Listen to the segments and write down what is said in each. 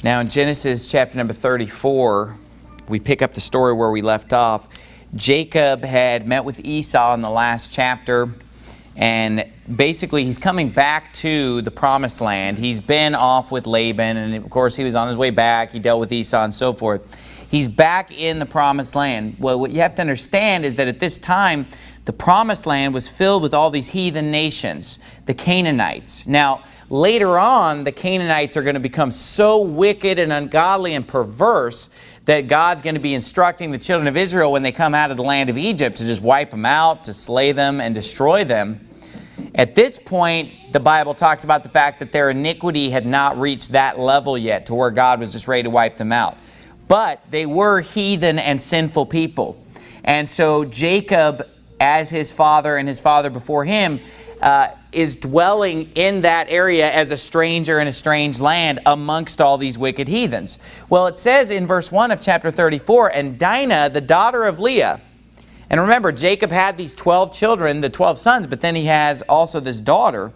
Now in Genesis chapter number 34, we pick up the story where we left off. Jacob had met with Esau in the last chapter, and basically he's coming back to the promised land. He's been off with Laban, and of course he was on his way back. He dealt with Esau and so forth. He's back in the promised land. Well, what you have to understand is that at this time, the promised land was filled with all these heathen nations, the Canaanites. Now, later on, the Canaanites are going to become so wicked and ungodly and perverse that God's going to be instructing the children of Israel when they come out of the land of Egypt to just wipe them out, to slay them and destroy them. At this point, the Bible talks about the fact that their iniquity had not reached that level yet to where God was just ready to wipe them out. But they were heathen and sinful people. And so Jacob, as his father and his father before him, is dwelling in that area as a stranger in a strange land amongst all these wicked heathens. Well, it says in verse 1 of chapter 34, and Dinah, the daughter of Leah. And remember, Jacob had these 12 children, the 12 sons, but then he has also this daughter.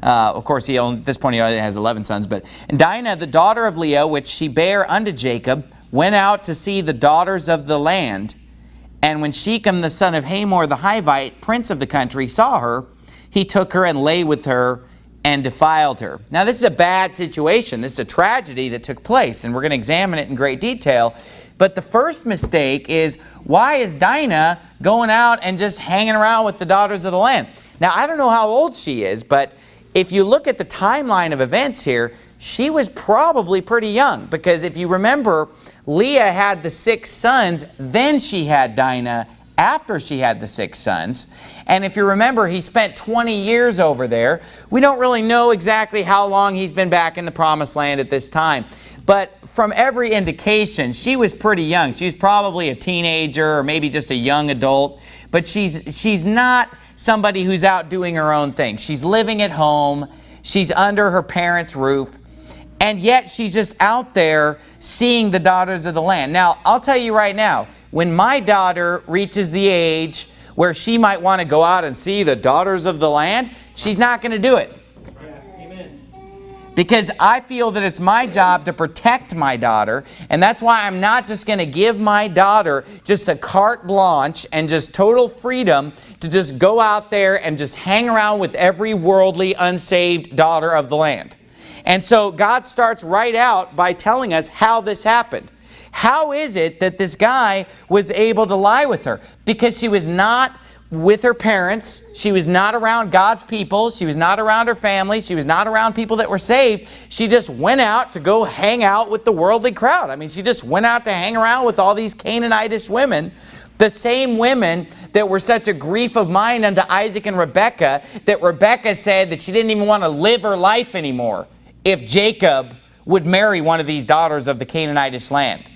Of course, at this point he only has 11 sons. And Dinah, the daughter of Leah, which she bare unto Jacob, went out to see the daughters of the land. And when Shechem, the son of Hamor the Hivite, prince of the country, saw her, he took her and lay with her and defiled her. Now, this is a bad situation. This is a tragedy that took place, and we're going to examine it in great detail. But the first mistake is, why is Dinah going out and just hanging around with the daughters of the land? Now, I don't know how old she is, but if you look at the timeline of events here, she was probably pretty young, because if you remember, Leah had the 6 sons, then she had Dinah after she had the 6 sons. And if you remember, he spent 20 years over there. We don't really know exactly how long he's been back in the promised land at this time. But from every indication, she was pretty young. She was probably a teenager or maybe just a young adult. But she's not somebody who's out doing her own thing. She's living at home. She's under her parents' roof. And yet she's just out there seeing the daughters of the land. Now, I'll tell you right now, when my daughter reaches the age where she might want to go out and see the daughters of the land, she's not going to do it. Because I feel that it's my job to protect my daughter, and that's why I'm not just going to give my daughter just a carte blanche and just total freedom to just go out there and just hang around with every worldly, unsaved daughter of the land. And so God starts right out by telling us how this happened. How is it that this guy was able to lie with her? Because she was not with her parents. She was not around God's people. She was not around her family. She was not around people that were saved. She just went out to go hang out with the worldly crowd. I mean, she just went out to hang around with all these Canaanitish women. The same women that were such a grief of mind unto Isaac and Rebekah, that Rebekah said that she didn't even want to live her life anymore if Jacob would marry one of these daughters of the Canaanitish land.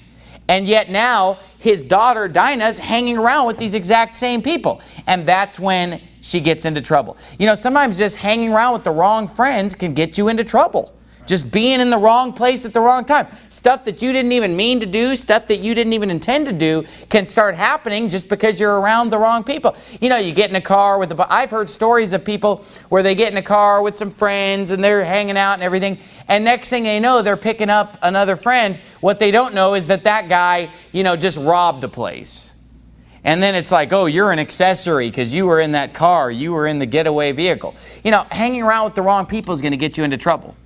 And yet now his daughter Dinah is hanging around with these exact same people. And that's when she gets into trouble. You know, sometimes just hanging around with the wrong friends can get you into trouble. Just being in the wrong place at the wrong time. Stuff that you didn't even mean to do, stuff that you didn't even intend to do can start happening just because you're around the wrong people. You know, you get in a car with I've heard stories of people where they get in a car with some friends and they're hanging out and everything. And next thing they know, they're picking up another friend. What they don't know is that guy, just robbed a place. And then it's like, oh, you're an accessory because you were in that car. You were in the getaway vehicle. Hanging around with the wrong people is going to get you into trouble.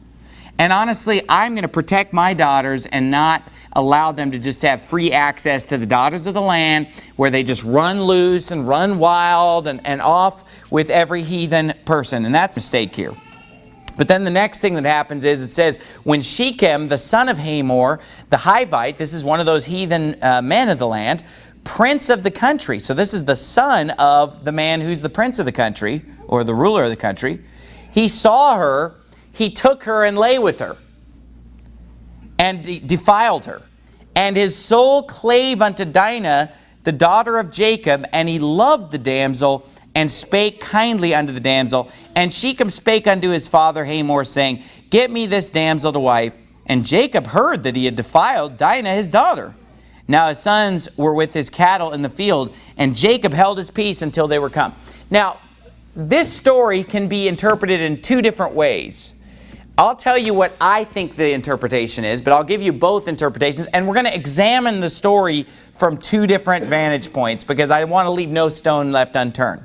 And honestly, I'm going to protect my daughters and not allow them to just have free access to the daughters of the land where they just run loose and run wild and off with every heathen person. And that's a mistake here. But then the next thing that happens is it says, when Shechem, the son of Hamor, the Hivite, this is one of those heathen men of the land, prince of the country. So this is the son of the man who's the prince of the country, or the ruler of the country. He saw her. He took her and lay with her and defiled her. And his soul clave unto Dinah, the daughter of Jacob, and he loved the damsel and spake kindly unto the damsel. And Shechem spake unto his father Hamor, saying, Get me this damsel to wife. And Jacob heard that he had defiled Dinah his daughter. Now his sons were with his cattle in the field, and Jacob held his peace until they were come. Now, this story can be interpreted in 2 different ways. I'll tell you what I think the interpretation is, but I'll give you both interpretations, and we're going to examine the story from two different vantage points because I want to leave no stone left unturned.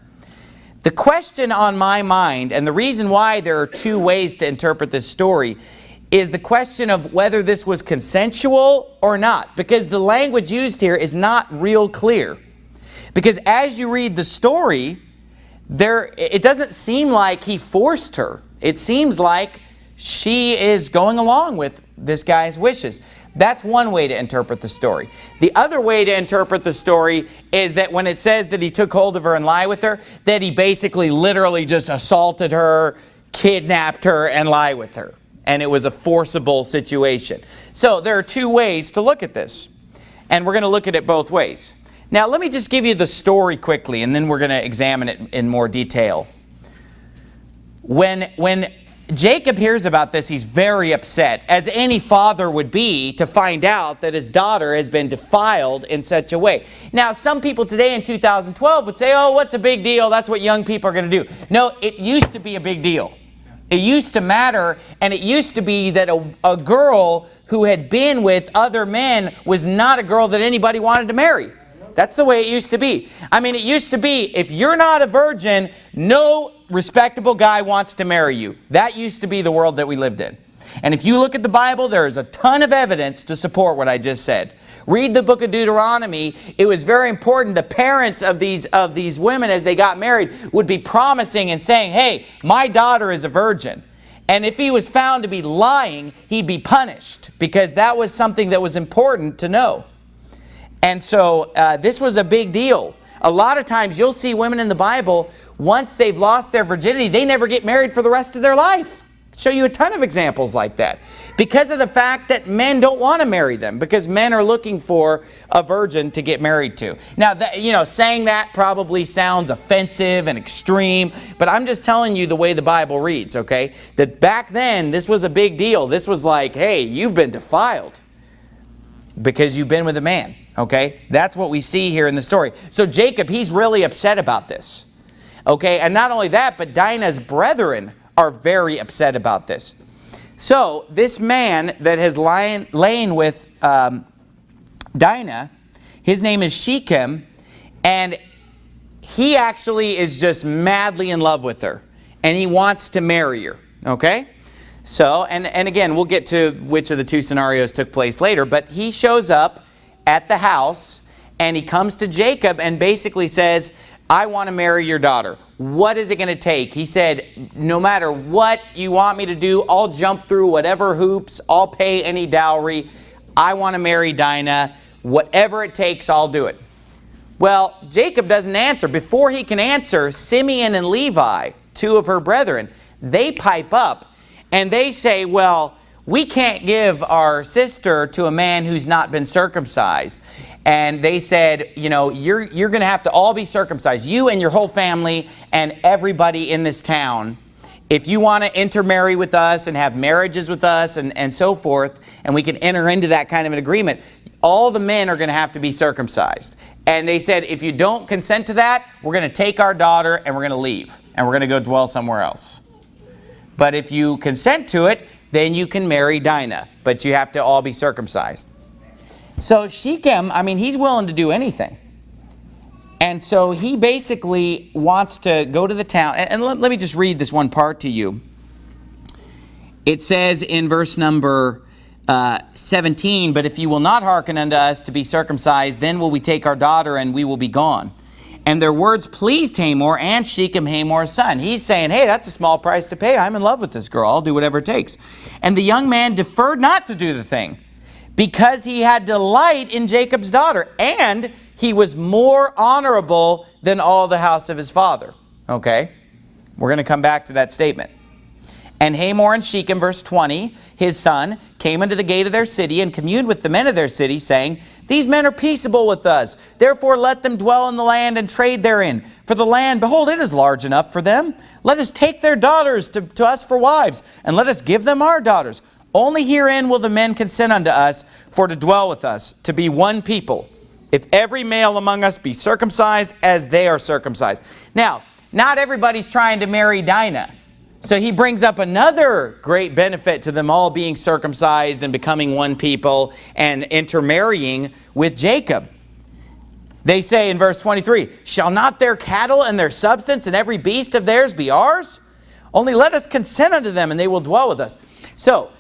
The question on my mind, and the reason why there are two ways to interpret this story, is the question of whether this was consensual or not, because the language used here is not real clear. Because as you read the story, it doesn't seem like he forced her. It seems like she is going along with this guy's wishes. That's one way to interpret the story. The other way to interpret the story is that when it says that he took hold of her and lied with her, that he basically literally just assaulted her, kidnapped her, and lied with her. And it was a forcible situation. So there are two ways to look at this. And we're going to look at it both ways. Now let me just give you the story quickly, and then we're going to examine it in more detail. When Jacob hears about this, he's very upset, as any father would be, to find out that his daughter has been defiled in such a way. Now, some people today in 2012 would say, oh, what's a big deal? That's what young people are going to do. No, it used to be a big deal. It used to matter, and it used to be that a girl who had been with other men was not a girl that anybody wanted to marry. That's the way it used to be. I mean, it used to be, if you're not a virgin, no respectable guy wants to marry you. That used to be the world that we lived in. And if you look at the Bible, there is a ton of evidence to support what I just said. Read the book of Deuteronomy. It was very important. The parents of these women, as they got married, would be promising and saying, hey, my daughter is a virgin. And if he was found to be lying, he'd be punished, because that was something that was important to know. And so this was a big deal. A lot of times you'll see women in the Bible, once they've lost their virginity, they never get married for the rest of their life. I'll show you a ton of examples like that. Because of the fact that men don't want to marry them, because men are looking for a virgin to get married to. Now, saying that probably sounds offensive and extreme, but I'm just telling you the way the Bible reads, okay? That back then, this was a big deal. This was like, hey, you've been defiled because you've been with a man. Okay, that's what we see here in the story. So Jacob, he's really upset about this. Okay, and not only that, but Dinah's brethren are very upset about this. So this man that has lain with Dinah, his name is Shechem, and he actually is just madly in love with her, and he wants to marry her. Okay, so and again, we'll get to which of the two scenarios took place later, but he shows up at the house, and he comes to Jacob and basically says, I want to marry your daughter. What is it going to take? He said, no matter what you want me to do, I'll jump through whatever hoops, I'll pay any dowry. I want to marry Dinah. Whatever it takes, I'll do it. Well, Jacob doesn't answer. Before he can answer, Simeon and Levi, two of her brethren, they pipe up and they say, well, we can't give our sister to a man who's not been circumcised. And they said, you're going to have to all be circumcised, you and your whole family and everybody in this town. If you want to intermarry with us and have marriages with us and so forth, and we can enter into that kind of an agreement, all the men are going to have to be circumcised. And they said, if you don't consent to that, we're going to take our daughter and we're going to leave. And we're going to go dwell somewhere else. But if you consent to it, then you can marry Dinah, but you have to all be circumcised. So Shechem, he's willing to do anything. And so he basically wants to go to the town. And let me just read this one part to you. It says in verse number 17, but if you will not hearken unto us to be circumcised, then will we take our daughter and we will be gone. And their words pleased Hamor and Shechem, Hamor's son. He's saying, hey, that's a small price to pay. I'm in love with this girl. I'll do whatever it takes. And the young man deferred not to do the thing, because he had delight in Jacob's daughter, and he was more honorable than all the house of his father. Okay, we're going to come back to that statement. And Hamor and Shechem, verse 20, his son, came unto the gate of their city and communed with the men of their city, saying, these men are peaceable with us. Therefore let them dwell in the land and trade therein. For the land, behold, it is large enough for them. Let us take their daughters to us for wives, and let us give them our daughters. Only herein will the men consent unto us, for to dwell with us, to be one people. If every male among us be circumcised as they are circumcised. Now, not everybody's trying to marry Dinah. So he brings up another great benefit to them all being circumcised and becoming one people and intermarrying with Jacob. They say in verse 23, shall not their cattle and their substance and every beast of theirs be ours? Only let us consent unto them, and they will dwell with us. So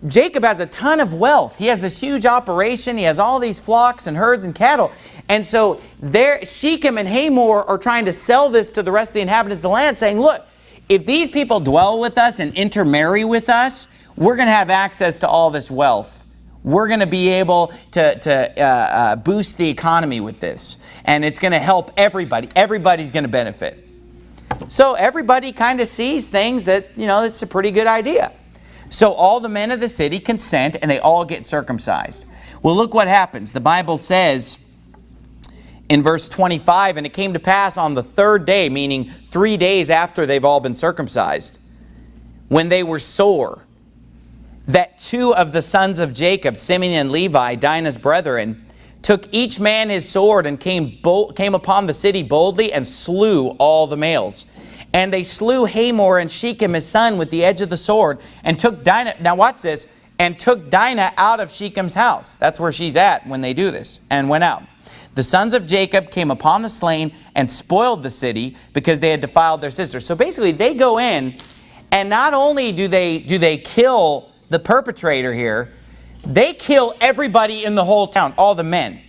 Jacob has a ton of wealth. He has this huge operation. He has all these flocks and herds and cattle. And so Shechem and Hamor are trying to sell this to the rest of the inhabitants of the land, saying, look, if these people dwell with us and intermarry with us, we're going to have access to all this wealth. We're going to be able to boost the economy with this. And it's going to help everybody. Everybody's going to benefit. So everybody kind of sees things that, it's a pretty good idea. So all the men of the city consent and they all get circumcised. Well, look what happens. The Bible says in verse 25, and it came to pass on the third day, meaning 3 days after they've all been circumcised, when they were sore, that 2 of the sons of Jacob, Simeon and Levi, Dinah's brethren, took each man his sword and came upon the city boldly and slew all the males. And they slew Hamor and Shechem his son with the edge of the sword and took Dinah, now watch this, and took Dinah out of Shechem's house. That's where she's at when they do this, and went out. The sons of Jacob came upon the slain and spoiled the city because they had defiled their sister. So basically they go in, and not only do they kill the perpetrator here, they kill everybody in the whole town, all the men.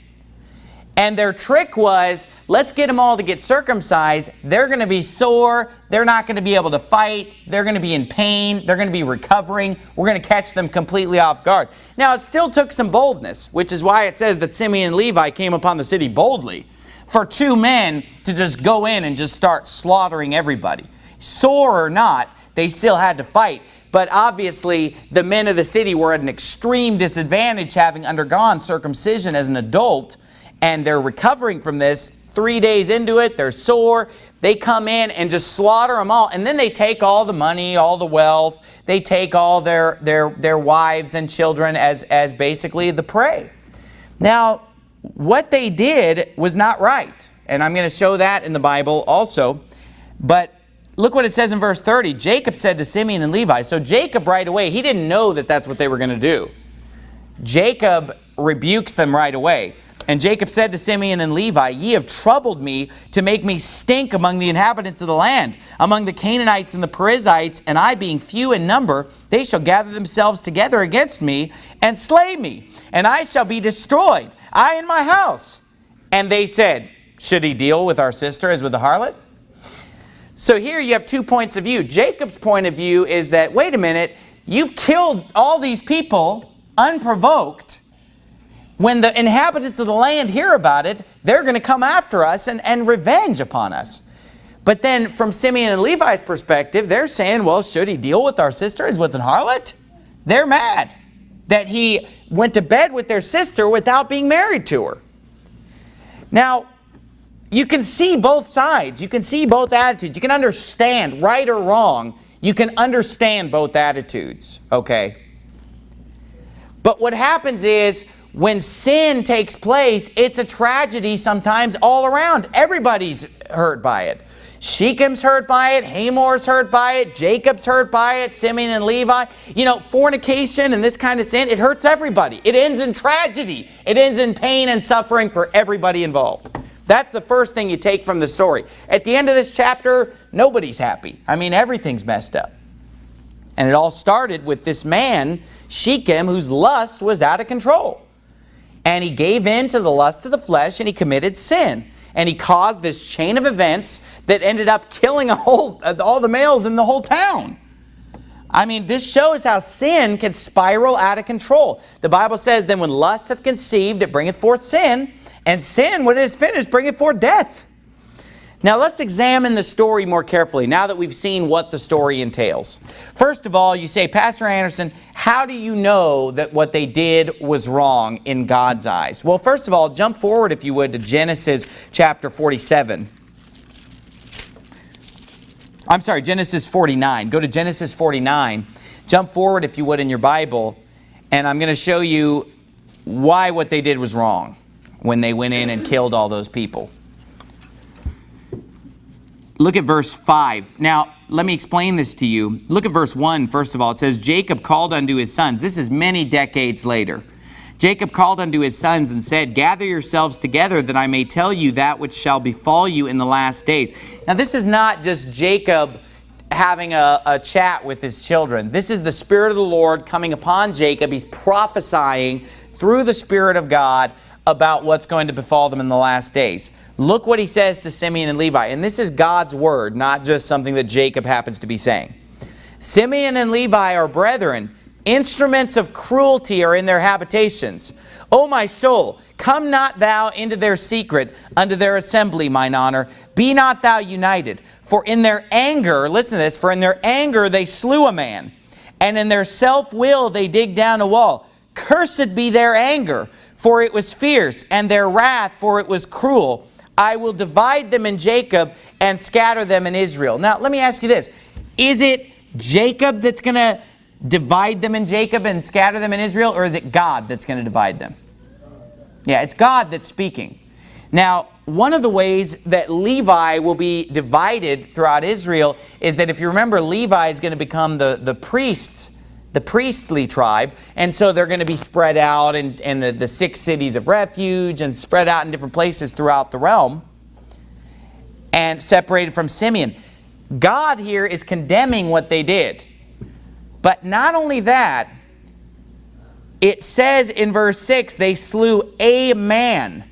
And their trick was, let's get them all to get circumcised. They're going to be sore. They're not going to be able to fight. They're going to be in pain. They're going to be recovering. We're going to catch them completely off guard. Now, it still took some boldness, which is why it says that Simeon and Levi came upon the city boldly. For 2 men to just go in and just start slaughtering everybody. Sore or not, they still had to fight. But obviously, the men of the city were at an extreme disadvantage, having undergone circumcision as an adult. And they're recovering from this. 3 days into it, they're sore. They come in and just slaughter them all. And then they take all the money, all the wealth. They take all their wives and children as basically the prey. Now, what they did was not right. And I'm going to show that in the Bible also. But look what it says in verse 30. Jacob said to Simeon and Levi. So Jacob right away, he didn't know that that's what they were going to do. Jacob rebukes them right away. And Jacob said to Simeon and Levi, ye have troubled me to make me stink among the inhabitants of the land, among the Canaanites and the Perizzites, and I being few in number, they shall gather themselves together against me and slay me, and I shall be destroyed, I and my house. And they said, should he deal with our sister as with a harlot? So here you have 2 points of view. Jacob's point of view is that, wait a minute, you've killed all these people unprovoked. When the inhabitants of the land hear about it, they're going to come after us and revenge upon us. But then from Simeon and Levi's perspective, they're saying, well, should he deal with our sister as with an harlot? They're mad that he went to bed with their sister without being married to her. Now, you can see both sides. You can see both attitudes. You can understand, right or wrong, you can understand both attitudes, okay? But what happens is, when sin takes place, it's a tragedy sometimes all around. Everybody's hurt by it. Shechem's hurt by it. Hamor's hurt by it. Jacob's hurt by it. Simeon and Levi. Fornication and this kind of sin, it hurts everybody. It ends in tragedy. It ends in pain and suffering for everybody involved. That's the first thing you take from the story. At the end of this chapter, nobody's happy. Everything's messed up. And it all started with this man, Shechem, whose lust was out of control. And he gave in to the lust of the flesh and he committed sin. And he caused this chain of events that ended up killing all the males in the whole town. This shows how sin can spiral out of control. The Bible says, then when lust hath conceived, it bringeth forth sin. And sin, when it is finished, bringeth forth death. Now let's examine the story more carefully now that we've seen what the story entails. First of all, you say, Pastor Anderson, how do you know that what they did was wrong in God's eyes? Well, first of all, jump forward, if you would, to Genesis chapter 47. Genesis 49. Go to Genesis 49. Jump forward, if you would, in your Bible, and I'm going to show you why what they did was wrong when they went in and killed all those people. Look at verse 5. Now, let me explain this to you. Look at verse 1, first of all. It says, Jacob called unto his sons. This is many decades later. Jacob called unto his sons and said, Gather yourselves together, that I may tell you that which shall befall you in the last days. Now, this is not just Jacob having a chat with his children. This is the Spirit of the Lord coming upon Jacob. He's prophesying through the Spirit of God about what's going to befall them in the last days. Look what he says to Simeon and Levi. And this is God's word, not just something that Jacob happens to be saying. Simeon and Levi are brethren. Instruments of cruelty are in their habitations. O my soul, come not thou into their secret, unto their assembly, mine honor. Be not thou united. For in their anger, listen to this, for in their anger they slew a man, and in their self-will they dig down a wall. Cursed be their anger, for it was fierce, and their wrath, for it was cruel. I will divide them in Jacob and scatter them in Israel. Now, let me ask you this. Is it Jacob that's going to divide them in Jacob and scatter them in Israel, or is it God that's going to divide them? Yeah, it's God that's speaking. Now, one of the ways that Levi will be divided throughout Israel is that, if you remember, Levi is going to become the priests, the priestly tribe, and so they're going to be spread out in the 6 cities of refuge and spread out in different places throughout the realm and separated from Simeon. God here is condemning what they did. But not only that, it says in verse 6, they slew a man.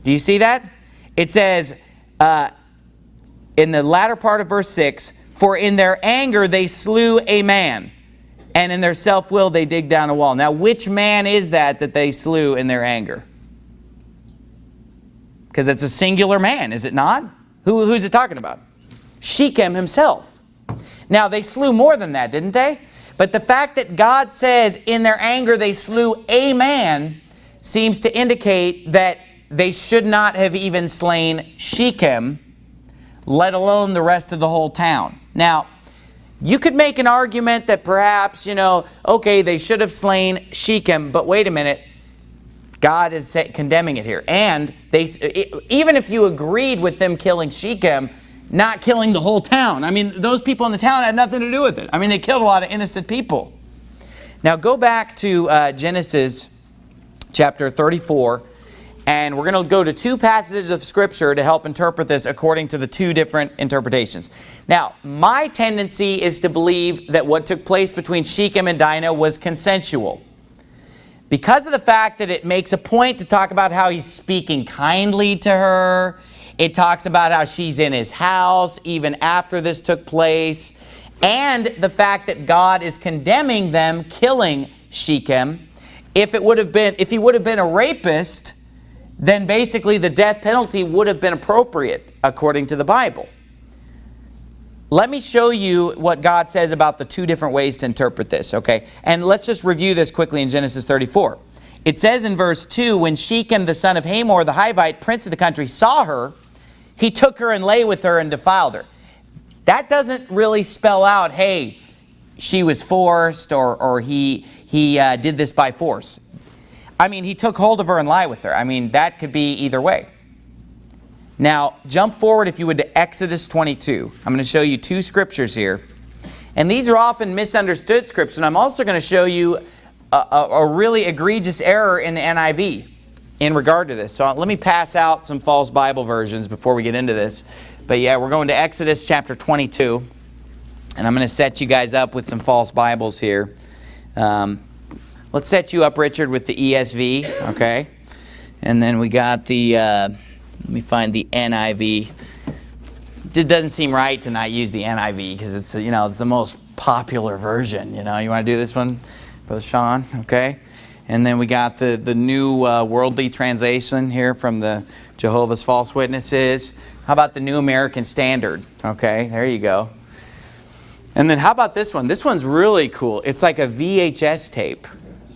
Do you see that? It says in the latter part of verse 6, for in their anger they slew a man, and in their self-will they dig down a wall. Now, which man is that they slew in their anger? Because it's a singular man, is it not? Who's it talking about? Shechem himself. Now, they slew more than that, didn't they? But the fact that God says in their anger they slew a man seems to indicate that they should not have even slain Shechem, let alone the rest of the whole town. Now, you could make an argument that perhaps, okay, they should have slain Shechem, but wait a minute. God is condemning it here. And even if you agreed with them killing Shechem, not killing the whole town. I mean, those people in the town had nothing to do with it. I mean, they killed a lot of innocent people. Now, go back to Genesis chapter 34, and we're going to go to 2 passages of Scripture to help interpret this according to the 2 different interpretations. Now, my tendency is to believe that what took place between Shechem and Dinah was consensual, because of the fact that it makes a point to talk about how he's speaking kindly to her. It talks about how she's in his house even after this took place. And the fact that God is condemning them killing Shechem. If he would have been a rapist, then basically the death penalty would have been appropriate according to the Bible. Let me show you what God says about the 2 different ways to interpret this, okay? And let's just review this quickly in Genesis 34. It says in verse 2, when Shechem the son of Hamor the Hivite, prince of the country, saw her, he took her and lay with her and defiled her. That doesn't really spell out, hey, she was forced or he did this by force. I mean, he took hold of her and lay with her. I mean, that could be either way. Now, jump forward, if you would, to Exodus 22. I'm going to show you 2 scriptures here. And these are often misunderstood scriptures. And I'm also going to show you a really egregious error in the NIV in regard to this. So let me pass out some false Bible versions before we get into this. But yeah, we're going to Exodus chapter 22. And I'm going to set you guys up with some false Bibles here. Let's set you up, Richard, with the ESV, okay? And then we got the, let me find the NIV. It doesn't seem right to not use the NIV because it's, it's the most popular version. You want to do this one, Brother Sean, okay? And then we got the new worldly translation here from the Jehovah's False Witnesses. How about the New American Standard? Okay, there you go. And then how about this one? This one's really cool. It's like a VHS tape.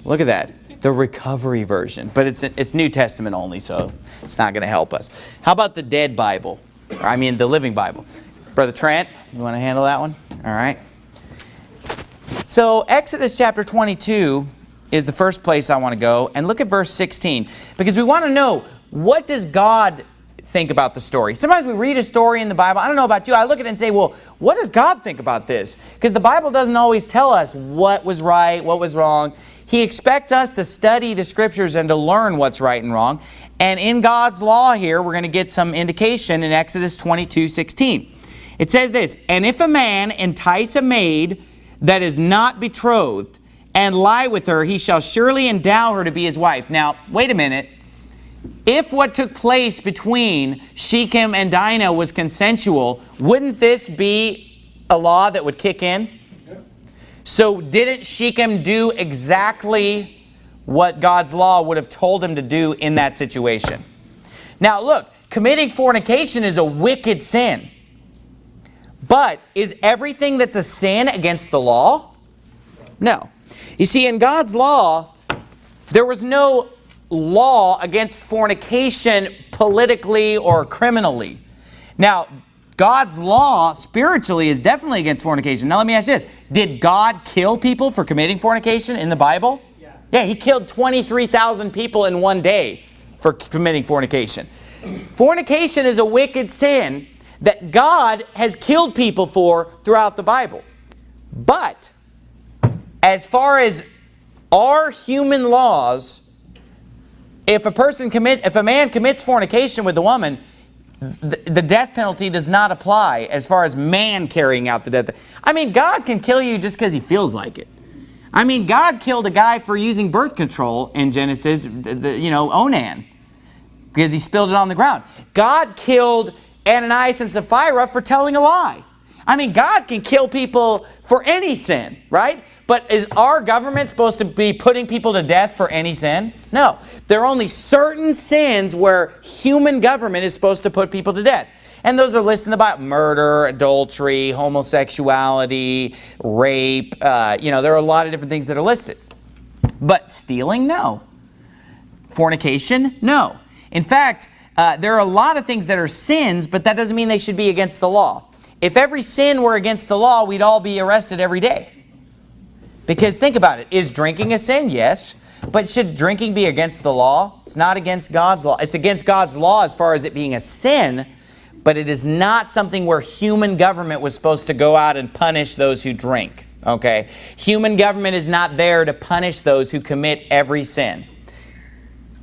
Look at that. The recovery version. But it's New Testament only, so it's not going to help us. How about the Dead Bible? The Living Bible. Brother Trent, you want to handle that one? All right. So Exodus chapter 22 is the first place I want to go. And look at verse 16. Because we want to know, what does God think about the story? Sometimes we read a story in the Bible. I don't know about you. I look at it and say, well, what does God think about this? Because the Bible doesn't always tell us what was right, what was wrong. He expects us to study the Scriptures and to learn what's right and wrong. And in God's law here, we're going to get some indication in Exodus 22:16. It says this, "And if a man entice a maid that is not betrothed and lie with her, he shall surely endow her to be his wife." Now, wait a minute. If what took place between Shechem and Dinah was consensual, wouldn't this be a law that would kick in? Yep. So didn't Shechem do exactly what God's law would have told him to do in that situation? Now look, committing fornication is a wicked sin. But is everything that's a sin against the law? No. You see, in God's law, there was no law against fornication politically or criminally. Now, God's law spiritually is definitely against fornication. Now let me ask you this. Did God kill people for committing fornication in the Bible? Yeah, He killed 23,000 people in one day for committing fornication. Fornication is a wicked sin that God has killed people for throughout the Bible. But as far as our human laws, if a man commits fornication with a woman, the death penalty does not apply as far as man carrying out the death. I mean, God can kill you just because He feels like it. I mean, God killed a guy for using birth control in Genesis, Onan, because he spilled it on the ground. God killed Ananias and Sapphira for telling a lie. I mean, God can kill people for any sin, right? But is our government supposed to be putting people to death for any sin? No. There are only certain sins where human government is supposed to put people to death. And those are listed in the Bible: murder, adultery, homosexuality, rape. There are a lot of different things that are listed. But stealing, no. Fornication, no. In fact, there are a lot of things that are sins, but that doesn't mean they should be against the law. If every sin were against the law, we'd all be arrested every day. Because think about it. Is drinking a sin? Yes. But should drinking be against the law? It's not against God's law. It's against God's law as far as it being a sin, but it is not something where human government was supposed to go out and punish those who drink. Okay? Human government is not there to punish those who commit every sin.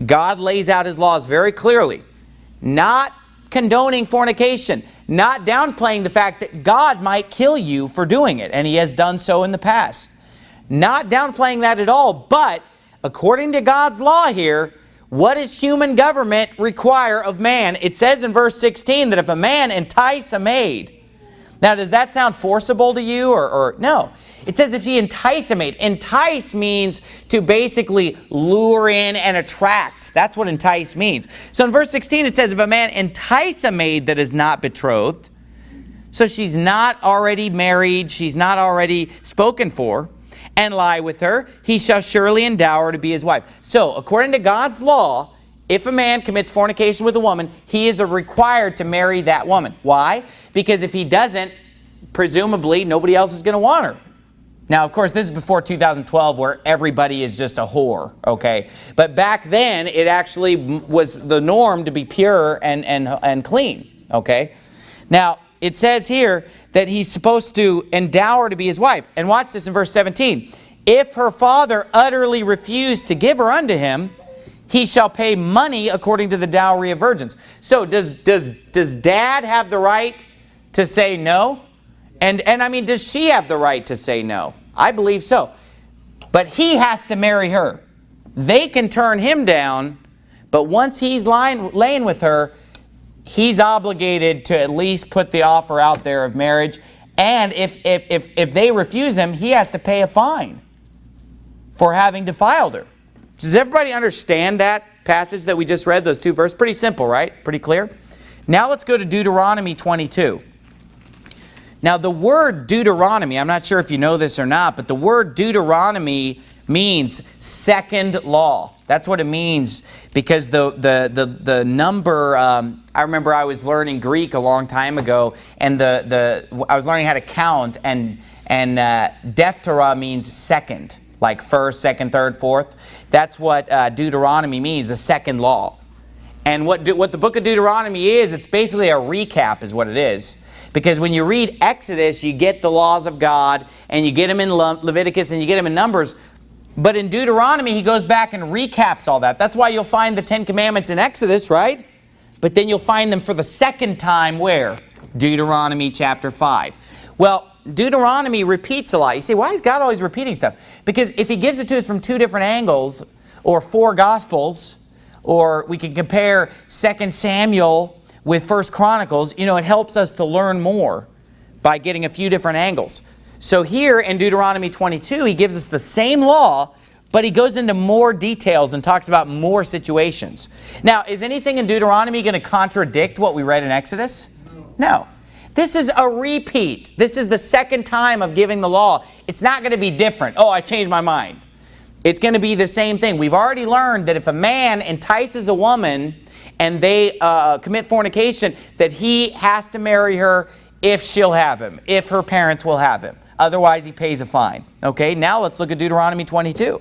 God lays out His laws very clearly. Not condoning fornication, not downplaying the fact that God might kill you for doing it, and He has done so in the past. Not downplaying that at all, but according to God's law here, what does human government require of man? It says in verse 16 that if a man entice a maid. Now, does that sound forcible to you or no? It says if he entice a maid. Entice means to basically lure in and attract. That's what entice means. So in verse 16 it says if a man entice a maid that is not betrothed, so she's not already married, she's not already spoken for, and lie with her, he shall surely endow her to be his wife. So, according to God's law, if a man commits fornication with a woman, he is required to marry that woman. Why? Because if he doesn't, presumably nobody else is going to want her. Now, of course, this is before 2012 where everybody is just a whore, okay? But back then, it actually was the norm to be pure and clean, okay? Now, it says here that he's supposed to endow her to be his wife. And watch this in verse 17. If her father utterly refused to give her unto him, he shall pay money according to the dowry of virgins. So does dad have the right to say no? And I mean, does she have the right to say no? I believe so. But he has to marry her. They can turn him down, but once he's laying with her, he's obligated to at least put the offer out there of marriage. And if they refuse him, he has to pay a fine for having defiled her. Does everybody understand that passage that we just read, those two verses? Pretty simple, right? Pretty clear? Now let's go to Deuteronomy 22. Now the word Deuteronomy, I'm not sure if you know this or not, but the word Deuteronomy means second law. That's what it means, because the number, I remember I was learning Greek a long time ago, and I was learning how to count, and Dephthera means second, like first, second, third, fourth. That's what Deuteronomy means, the second law. And what the book of Deuteronomy is, it's basically a recap is what it is. Because when you read Exodus, you get the laws of God, and you get them in Leviticus, and you get them in Numbers. But in Deuteronomy, he goes back and recaps all that. That's why you'll find the 10 Commandments in Exodus, right? But then you'll find them for the second time where? Deuteronomy chapter 5. Well, Deuteronomy repeats a lot. You say, why is God always repeating stuff? Because if he gives it to us from 2 different angles, or 4 Gospels, or we can compare 2 Samuel with 1 Chronicles, you know, it helps us to learn more by getting a few different angles. So here in Deuteronomy 22, he gives us the same law, but he goes into more details and talks about more situations. Now, is anything in Deuteronomy going to contradict what we read in Exodus? No. This is a repeat. This is the second time of giving the law. It's not going to be different. Oh, I changed my mind. It's going to be the same thing. We've already learned that if a man entices a woman and they commit fornication, that he has to marry her if she'll have him, if her parents will have him. Otherwise, he pays a fine. Okay, now let's look at Deuteronomy 22.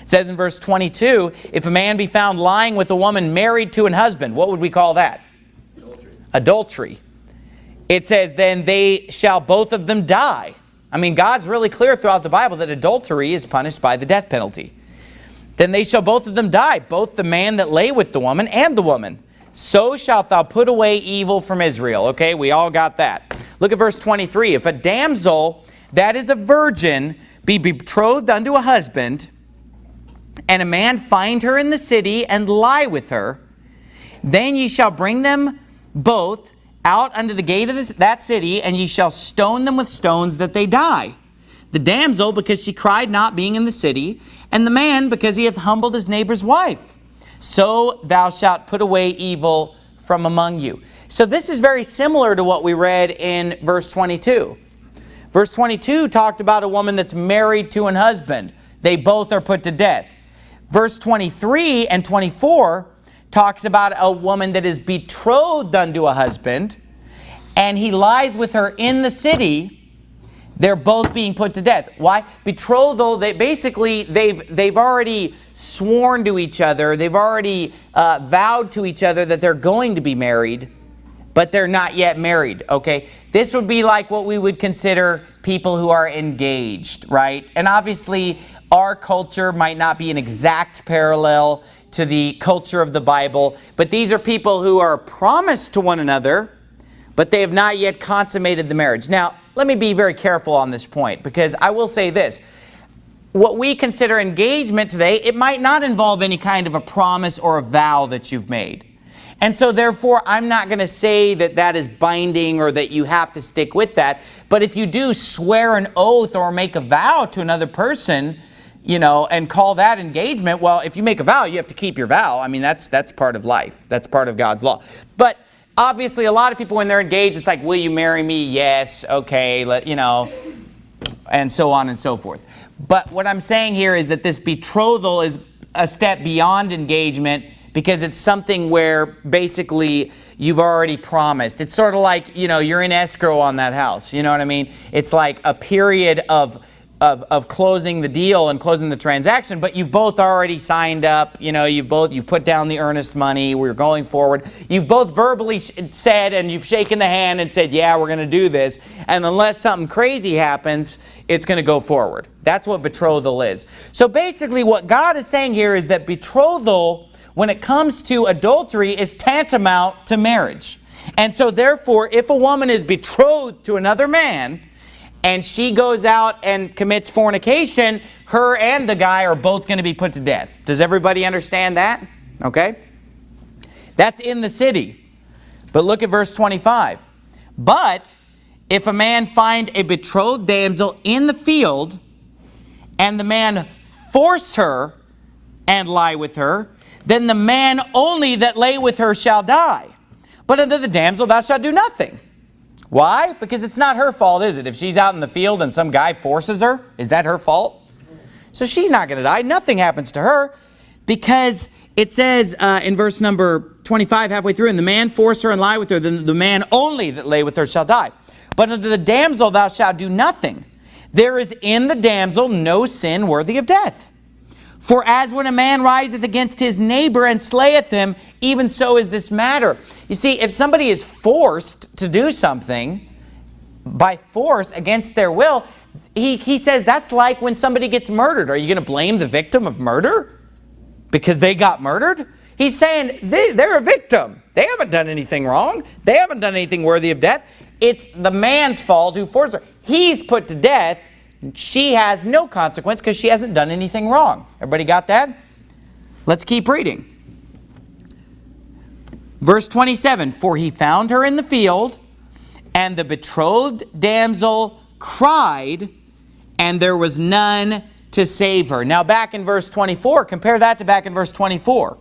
It says in verse 22, if a man be found lying with a woman married to an husband, what would we call that? Adultery. It says, then they shall both of them die. I mean, God's really clear throughout the Bible that adultery is punished by the death penalty. Then they shall both of them die, both the man that lay with the woman and the woman. So shalt thou put away evil from Israel. Okay, we all got that. Look at verse 23. If a damsel that is a virgin be betrothed unto a husband, and a man find her in the city and lie with her, then ye shall bring them both out unto the gate of that city, and ye shall stone them with stones that they die. The damsel, because she cried not, being in the city, and the man, because he hath humbled his neighbor's wife. So thou shalt put away evil from among you. So this is very similar to what we read in verse 22. Verse 22 talked about a woman that's married to an husband. They both are put to death. Verse 23 and 24 talks about a woman that is betrothed unto a husband, and he lies with her in the city. They're both being put to death. Why? Betrothal, they've already sworn to each other. They've already vowed to each other that they're going to be married, but they're not yet married, okay? This would be like what we would consider people who are engaged, right? And obviously, our culture might not be an exact parallel to the culture of the Bible, but these are people who are promised to one another, but they have not yet consummated the marriage. Now, let me be very careful on this point, because I will say this. What we consider engagement today, it might not involve any kind of a promise or a vow that you've made. And so therefore, I'm not going to say that that is binding or that you have to stick with that. But if you do swear an oath or make a vow to another person, you know, and call that engagement, well, if you make a vow, you have to keep your vow. I mean, that's part of life. That's part of God's law. But obviously, a lot of people, when they're engaged, it's like, will you marry me? Yes. Okay. You know, and so on and so forth. But what I'm saying here is that this betrothal is a step beyond engagement, because it's something where basically you've already promised. It's sort of like, you know, you're in escrow on that house. You know what I mean? It's like a period of closing the deal and closing the transaction, but you've both already signed up. You know, you've put down the earnest money. We're going forward. You've both verbally said, and you've shaken the hand and said, yeah, we're going to do this. And unless something crazy happens, it's going to go forward. That's what betrothal is. So basically what God is saying here is that betrothal, when it comes to adultery, is tantamount to marriage. And so therefore, if a woman is betrothed to another man, and she goes out and commits fornication, her and the guy are both going to be put to death. Does everybody understand that? Okay? That's in the city. But look at verse 25. But if a man find a betrothed damsel in the field, and the man force her and lie with her, then the man only that lay with her shall die. But unto the damsel thou shalt do nothing. Why? Because it's not her fault, is it? If she's out in the field and some guy forces her, is that her fault? So she's not going to die. Nothing happens to her, because it says in verse number 25, halfway through, and the man force her and lie with her, then the man only that lay with her shall die. But unto the damsel thou shalt do nothing. There is in the damsel no sin worthy of death. For as when a man riseth against his neighbor and slayeth him, even so is this matter. You see, if somebody is forced to do something by force against their will, he says that's like when somebody gets murdered. Are you going to blame the victim of murder because they got murdered? He's saying they're a victim. They haven't done anything wrong. They haven't done anything worthy of death. It's the man's fault who forced her. He's put to death. She has no consequence because she hasn't done anything wrong. Everybody got that? Let's keep reading. Verse 27, for he found her in the field, and the betrothed damsel cried, and there was none to save her. Now back in verse 24, compare that to back in verse 24.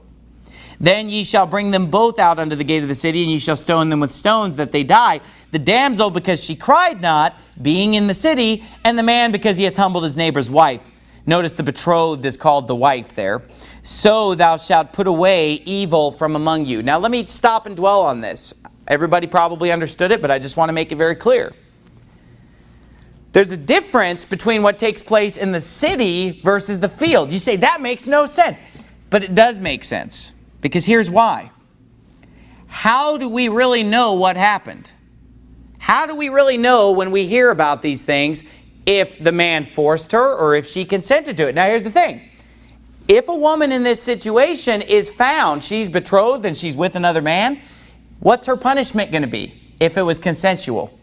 Then ye shall bring them both out unto the gate of the city, and ye shall stone them with stones, that they die. The damsel, because she cried not, being in the city, and the man, because he hath humbled his neighbor's wife. Notice the betrothed is called the wife there. So thou shalt put away evil from among you. Now let me stop and dwell on this. Everybody probably understood it, but I just want to make it very clear. There's a difference between what takes place in the city versus the field. You say, that makes no sense. But it does make sense. Because here's why. How do we really know what happened? How do we really know when we hear about these things if the man forced her or if she consented to it? Now here's the thing. If a woman in this situation is found, she's betrothed and she's with another man, what's her punishment going to be if it was consensual?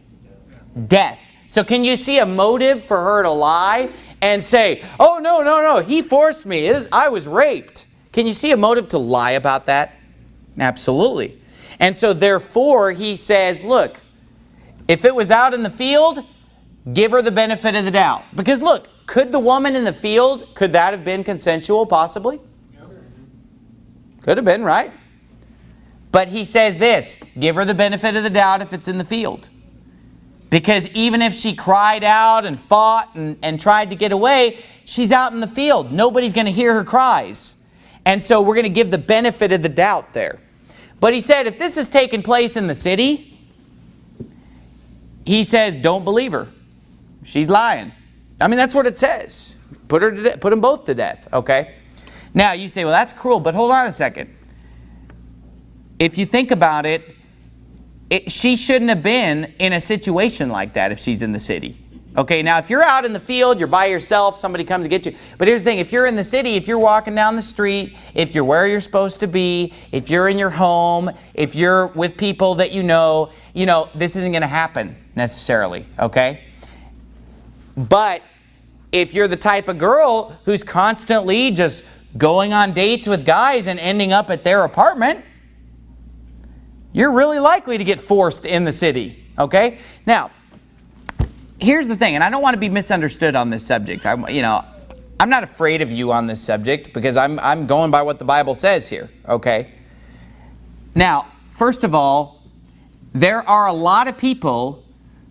Death. So can you see a motive for her to lie and say, oh, no, he forced me. I was raped. Can you see a motive to lie about that? Absolutely. And so therefore he says, look, if it was out in the field, give her the benefit of the doubt. Because look, could the woman in the field, could that have been consensual possibly? Could have been, right? But he says this, give her the benefit of the doubt if it's in the field. Because even if she cried out and fought and tried to get away, she's out in the field. Nobody's going to hear her cries. And so we're going to give the benefit of the doubt there. But he said, if this has taken place in the city, he says, don't believe her. She's lying. I mean, that's what it says. Put them both to death, okay? Now, you say, well, that's cruel, but hold on a second. If you think about it, she shouldn't have been in a situation like that if she's in the city. Okay, now if you're out in the field, you're by yourself, somebody comes to get you. But here's the thing, if you're in the city, if you're walking down the street, if you're where you're supposed to be, if you're in your home, if you're with people that you know, this isn't going to happen necessarily, okay? But if you're the type of girl who's constantly just going on dates with guys and ending up at their apartment, you're really likely to get forced in the city, okay? Now, here's the thing, and I don't want to be misunderstood on this subject. I'm not afraid of you on this subject because I'm going by what the Bible says here, okay? Now, first of all, there are a lot of people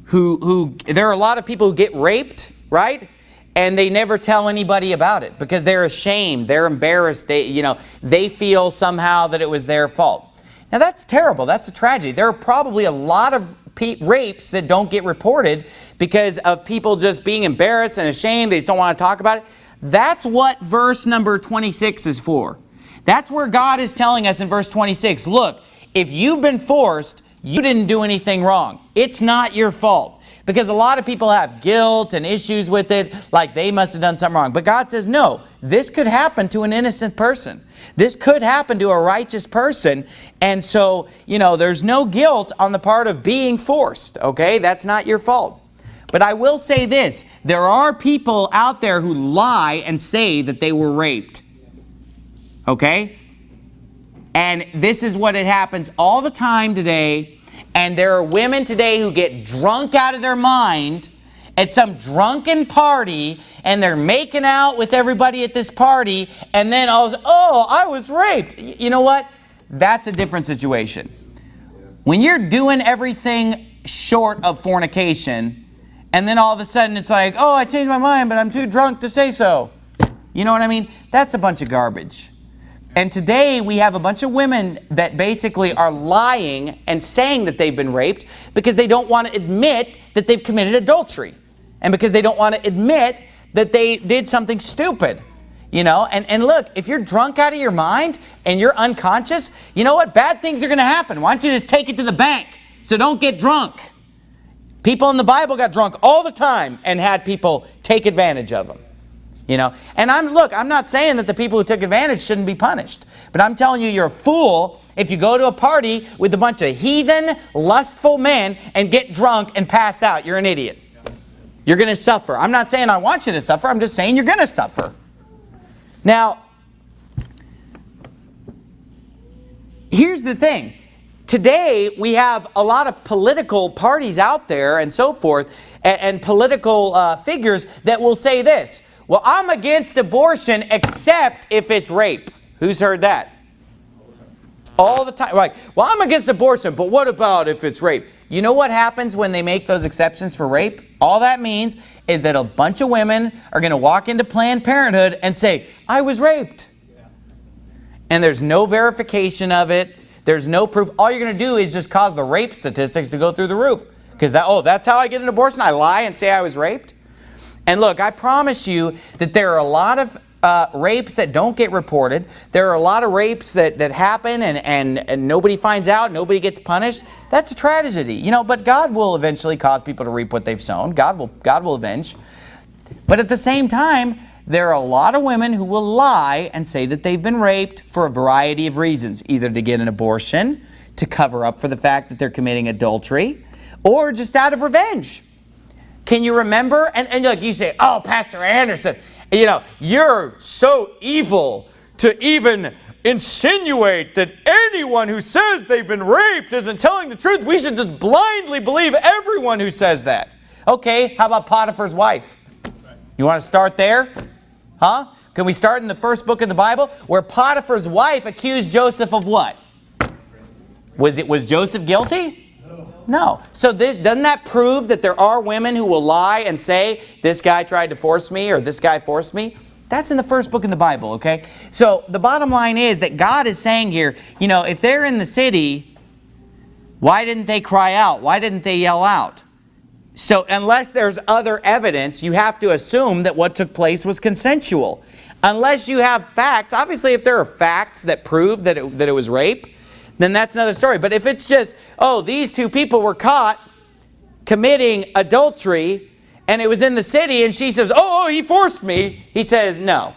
who get raped, right? And they never tell anybody about it because they're ashamed, they're embarrassed, they feel somehow that it was their fault. Now that's terrible, that's a tragedy. There are probably a lot of rapes that don't get reported because of people just being embarrassed and ashamed. They just don't want to talk about it. That's what verse number 26 is for. That's where God is telling us in verse 26, look, if you've been forced, you didn't do anything wrong. It's not your fault. Because a lot of people have guilt and issues with it, like they must have done something wrong. But God says, no, this could happen to an innocent person. This could happen to a righteous person. And so, there's no guilt on the part of being forced, okay? That's not your fault. But I will say this, there are people out there who lie and say that they were raped, okay? And this is what it happens all the time today. And there are women today who get drunk out of their mind at some drunken party, and they're making out with everybody at this party, and then I was raped. You know what? That's a different situation. When you're doing everything short of fornication, and then all of a sudden it's like, I changed my mind, but I'm too drunk to say so. You know what I mean? That's a bunch of garbage. And today we have a bunch of women that basically are lying and saying that they've been raped because they don't want to admit that they've committed adultery. And because they don't want to admit that they did something stupid. You know, and look, if you're drunk out of your mind and you're unconscious, you know what? Bad things are going to happen. Why don't you just take it to the bank? So don't get drunk. People in the Bible got drunk all the time and had people take advantage of them. You know, and I'm not saying that the people who took advantage shouldn't be punished. But I'm telling you, you're a fool if you go to a party with a bunch of heathen, lustful men and get drunk and pass out. You're an idiot. You're going to suffer. I'm not saying I want you to suffer. I'm just saying you're going to suffer. Now, here's the thing. Today, we have a lot of political parties out there and so forth, and political figures that will say this. Well, I'm against abortion except if it's rape. Who's heard that? All the time. Like, well, I'm against abortion, but what about if it's rape? You know what happens when they make those exceptions for rape? All that means is that a bunch of women are going to walk into Planned Parenthood and say, I was raped. And there's no verification of it. There's no proof. All you're going to do is just cause the rape statistics to go through the roof. Because that's how I get an abortion? I lie and say I was raped? And look, I promise you that there are a lot of rapes that don't get reported. There are a lot of rapes that happen and nobody finds out, nobody gets punished. That's a tragedy. You know, but God will eventually cause people to reap what they've sown. God will avenge. But at the same time, there are a lot of women who will lie and say that they've been raped for a variety of reasons. Either to get an abortion, to cover up for the fact that they're committing adultery, or just out of revenge. Can you remember? And look, you say, oh, Pastor Anderson, you know, you're so evil to even insinuate that anyone who says they've been raped isn't telling the truth. We should just blindly believe everyone who says that. Okay, how about Potiphar's wife? You want to start there? Huh? Can we start in the first book of the Bible where Potiphar's wife accused Joseph of what? Was Joseph guilty? No. So doesn't that prove that there are women who will lie and say, this guy tried to force me or this guy forced me? That's in the first book in the Bible, okay? So the bottom line is that God is saying here, you know, if they're in the city, why didn't they cry out? Why didn't they yell out? So unless there's other evidence, you have to assume that what took place was consensual. Unless you have facts, obviously if there are facts that prove that it was rape, then that's another story. But if it's just, oh, these two people were caught committing adultery and it was in the city and she says, oh, he forced me. He says, no.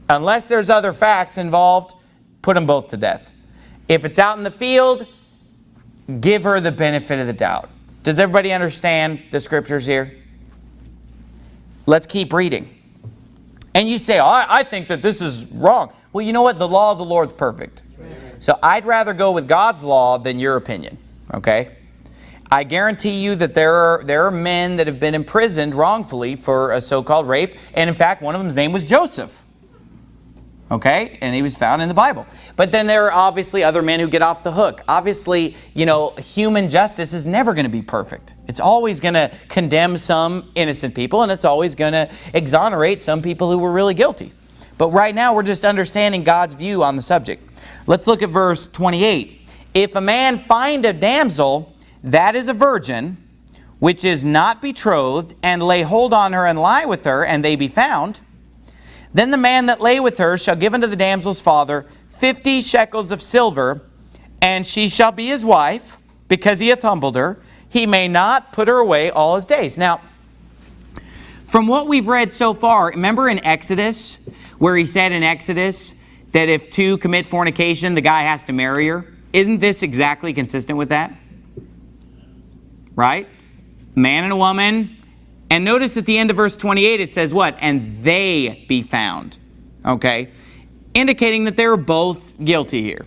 Unless there's other facts involved, put them both to death. If it's out in the field, give her the benefit of the doubt. Does everybody understand the scriptures here? Let's keep reading. And you say, oh, I think that this is wrong. Well, you know what? The law of the Lord's perfect. So I'd rather go with God's law than your opinion, okay? I guarantee you that there are men that have been imprisoned wrongfully for a so-called rape. And in fact, one of them's name was Joseph. Okay? And he was found in the Bible. But then there are obviously other men who get off the hook. Obviously, you know, human justice is never going to be perfect. It's always going to condemn some innocent people, and it's always going to exonerate some people who were really guilty. But right now, we're just understanding God's view on the subject. Let's look at verse 28. If a man find a damsel that is a virgin, which is not betrothed, and lay hold on her and lie with her, and they be found, then the man that lay with her shall give unto the damsel's father 50 shekels of silver, and she shall be his wife, because he hath humbled her. He may not put her away all his days. Now, from what we've read so far, remember in Exodus, where he said in Exodus that if two commit fornication, the guy has to marry her? Isn't this exactly consistent with that? Right? Man and a woman. And notice at the end of verse 28 it says what? And they be found. Okay? Indicating that they were both guilty here.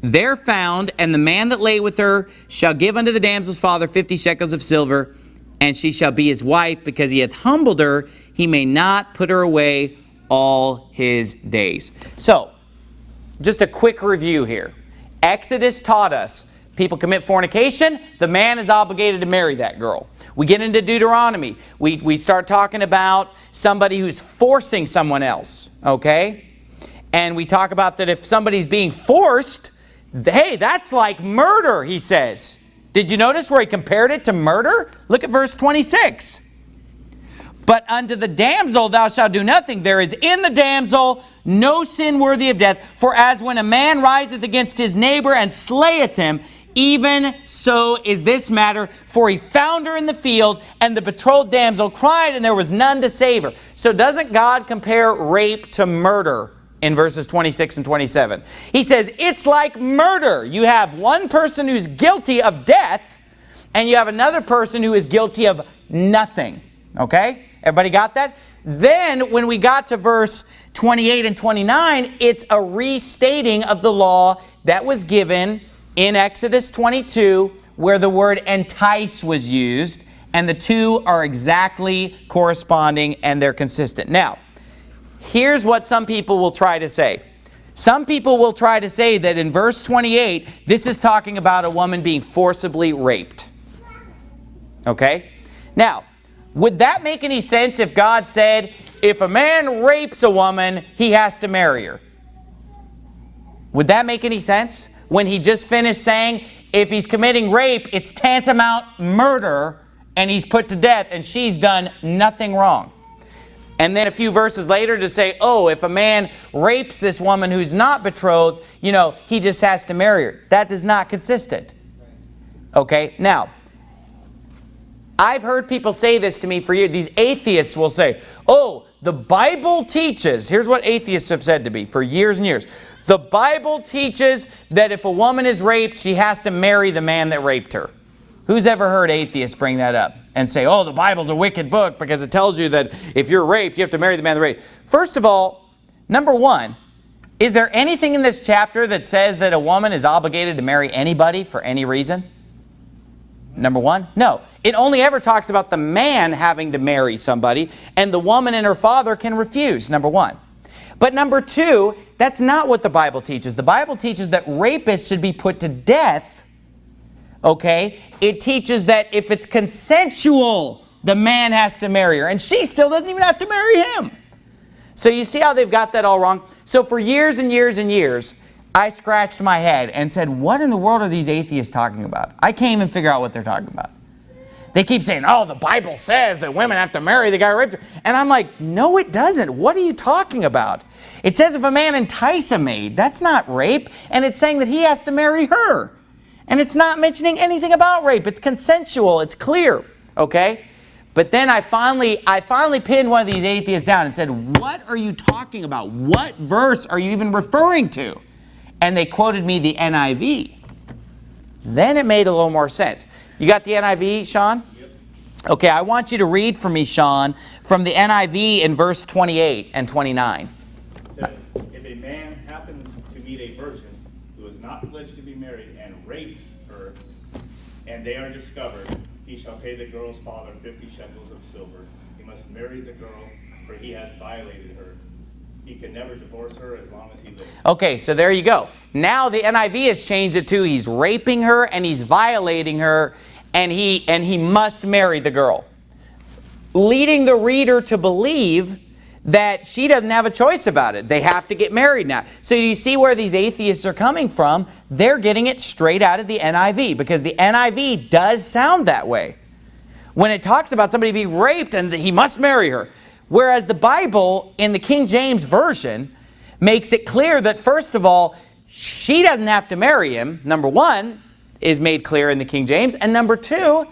They're found, and the man that lay with her shall give unto the damsel's father 50 shekels of silver, and she shall be his wife, because he hath humbled her. He may not put her away all his days. So, just a quick review here. Exodus taught us people commit fornication, the man is obligated to marry that girl. We get into Deuteronomy. We start talking about somebody who's forcing someone else, okay? And we talk about that if somebody's being forced, hey, that's like murder, he says. Did you notice where he compared it to murder? Look at verse 26. But unto the damsel thou shalt do nothing. There is in the damsel no sin worthy of death. For as when a man riseth against his neighbor and slayeth him, even so is this matter. For he found her in the field, and the betrothed damsel cried, and there was none to save her. So doesn't God compare rape to murder in verses 26 and 27? He says it's like murder. You have one person who's guilty of death, and you have another person who is guilty of nothing. Okay? Everybody got that? Then when we got to verse 28 and 29, it's a restating of the law that was given in Exodus 22, where the word entice was used, and the two are exactly corresponding and they're consistent. Now, here's what some people will try to say. Some people will try to say that in verse 28, this is talking about a woman being forcibly raped. Okay? Now, would that make any sense if God said, if a man rapes a woman, he has to marry her? Would that make any sense? When he just finished saying, if he's committing rape, it's tantamount murder, and he's put to death, and she's done nothing wrong. And then a few verses later to say, oh, if a man rapes this woman who's not betrothed, you know, he just has to marry her. That is not consistent. Okay? Now, I've heard people say this to me for years. These atheists will say, oh, the Bible teaches, here's what atheists have said to me for years and years. The Bible teaches that if a woman is raped, she has to marry the man that raped her. Who's ever heard atheists bring that up and say, oh, the Bible's a wicked book because it tells you that if you're raped, you have to marry the man that raped? First of all, number one, is there anything in this chapter that says that a woman is obligated to marry anybody for any reason? Number one, no. It only ever talks about the man having to marry somebody, and the woman and her father can refuse, number one. But number two, that's not what the Bible teaches. The Bible teaches that rapists should be put to death. Okay? It teaches that if it's consensual, the man has to marry her, and she still doesn't even have to marry him. So you see how they've got that all wrong? So for years and years and years, I scratched my head and said, what in the world are these atheists talking about? I can't even figure out what they're talking about. They keep saying, oh, the Bible says that women have to marry the guy who raped her. And I'm like, no, it doesn't. What are you talking about? It says if a man entice a maid, that's not rape. And it's saying that he has to marry her. And it's not mentioning anything about rape. It's consensual. It's clear. Okay? But then I finally pinned one of these atheists down and said, what are you talking about? What verse are you even referring to? And they quoted me the NIV. Then it made a little more sense. You got the NIV, Sean? Yep. Okay, I want you to read for me, Sean, from the NIV in verse 28 and 29. It says, if a man happens to meet a virgin who is not pledged to be married and rapes her, and they are discovered, he shall pay the girl's father 50 shekels of silver. He must marry the girl, for he has violated her. He can never divorce her as long as he lives. Okay, so there you go. Now the NIV has changed it to he's raping her and he's violating her, and he must marry the girl, leading the reader to believe that she doesn't have a choice about it. They have to get married now. So you see where these atheists are coming from? They're getting it straight out of the NIV, because the NIV does sound that way when it talks about somebody being raped and he must marry her. Whereas the Bible in the King James Version makes it clear that, first of all, she doesn't have to marry him. Number one is made clear in the King James. And number two,